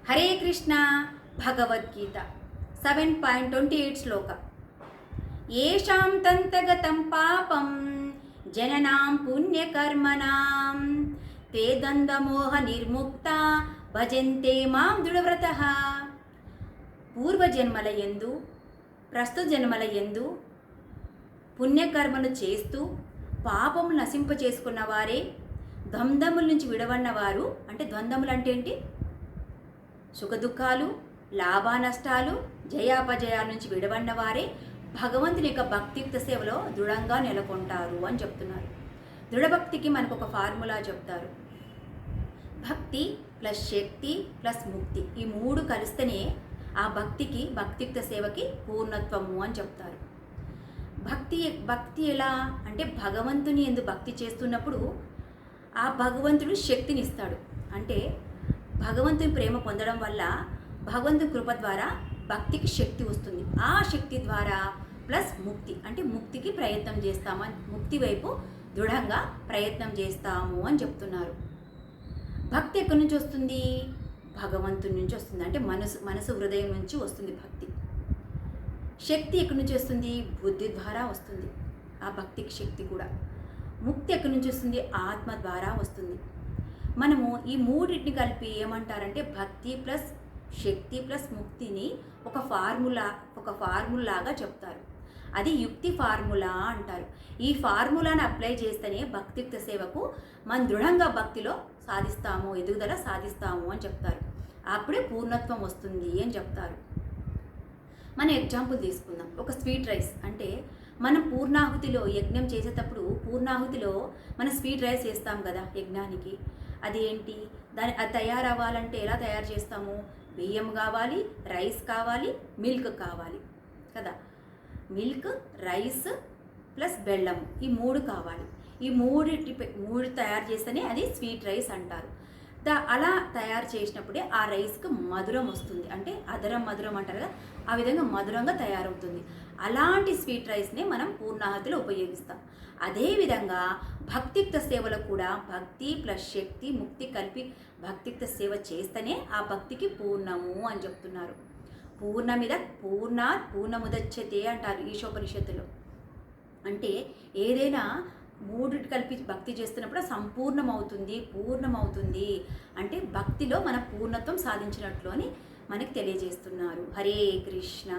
హరే కృష్ణ భగవద్గీత 7.28 శ్లోక ఏషాం తంతగతం పాపం జననాం పుణ్యకర్మణాం తే ద్వంద్వమోహ నిర్ముక్త భజంతే మాం దృఢవ్రతః. పూర్వజన్మల యందు ప్రస్తుత జన్మల యందు పుణ్యకర్మను చేస్తూ పాపం నశింపచేసుకున్న వారే ద్వంద్వముల నుంచి విడవన్నవారు. అంటే ద్వంద్వములు అంటే ఏంటి? సుఖదుఖాలు, లాభానష్టాలు, జయాపజయాల నుంచి విడవన్నవారే భగవంతుని యొక్క భక్తియుక్త సేవలో దృఢంగా నెలకొంటారు అని చెప్తున్నారు. దృఢభక్తికి మనకు ఒక ఫార్ములా చెప్తారు. భక్తి ప్లస్ శక్తి ప్లస్ ముక్తి, ఈ మూడు కలిస్తేనే ఆ భక్తికి, భక్తియుక్త సేవకి పూర్ణత్వము అని చెప్తారు. భక్తి ఎలా అంటే భగవంతుని యందు భక్తి చేస్తున్నప్పుడు ఆ భగవంతుడు శక్తిని ఇస్తాడు. అంటే భగవంతుని ప్రేమ పొందడం వల్ల భగవంతుని కృప ద్వారా భక్తికి శక్తి వస్తుంది. ఆ శక్తి ద్వారా ప్లస్ ముక్తి, అంటే ముక్తికి ప్రయత్నం చేస్తాము, ముక్తి వైపు దృఢంగా ప్రయత్నం చేస్తాము అని చెప్తున్నారు. భక్తి ఎక్కడి నుంచి వస్తుంది? భగవంతుని నుంచి వస్తుంది. అంటే మనసు హృదయం నుంచి వస్తుంది భక్తి. శక్తి ఎక్కడి నుంచి వస్తుంది? బుద్ధి ద్వారా వస్తుంది ఆ భక్తికి శక్తి కూడా. ముక్తి ఎక్కడి నుంచి వస్తుంది? ఆత్మ ద్వారా వస్తుంది. మనము ఈ మూడింటిని కలిపి ఏమంటారంటే భక్తి ప్లస్ శక్తి ప్లస్ ముక్తిని ఒక ఫార్ములాగా చెప్తారు. అది యుక్తి ఫార్ములా అంటారు. ఈ ఫార్ములాను అప్లై చేస్తేనే భక్తియుక్త సేవకు మనం దృఢంగా భక్తిలో సాధిస్తాము, ఎదుగుదల సాధిస్తాము అని చెప్తారు. అప్పుడే పూర్ణత్వం వస్తుంది అని చెప్తారు. మన ఎగ్జాంపుల్ తీసుకుందాం. ఒక స్వీట్ రైస్ అంటే మనం పూర్ణాహుతిలో యజ్ఞం చేసేటప్పుడు పూర్ణాహుతిలో మనం స్వీట్ రైస్ చేస్తాం కదా యజ్ఞానికి. అది ఏంటి? అది తయారవ్వాలంటే ఎలా తయారు చేస్తాము? బియ్యం కావాలి, రైస్ కావాలి, మిల్క్ కావాలి కదా. మిల్క్, రైస్ ప్లస్ బెల్లం, ఈ మూడు కావాలి. ఈ మూడు తయారు చేస్తేనే అది స్వీట్ రైస్ అంటారు. అలా తయారు చేసినప్పుడే ఆ రైస్కి మధురం వస్తుంది. అంటే అధరం మధురం అంటారు కదా, ఆ విధంగా మధురంగా తయారవుతుంది. అలాంటి స్వీట్ రైస్ని మనం పూర్ణాహుతిలో ఉపయోగిస్తాం. అదేవిధంగా భక్తియుక్త సేవలో కూడా భక్తి ప్లస్ శక్తి ముక్తి కలిపి భక్తియుక్త సేవ చేస్తేనే ఆ భక్తికి పూర్ణము అని చెప్తున్నారు. పూర్ణముదచ్చతే అంటారు ఈశోపనిషత్తులో. అంటే ఏదైనా మూడిటి కలిపి భక్తి చేస్తున్నప్పుడు సంపూర్ణమవుతుంది, పూర్ణమవుతుంది. అంటే భక్తిలో మన పూర్ణత్వం సాధించినట్లు అని మనకి తెలియజేస్తున్నారు. హరే కృష్ణ.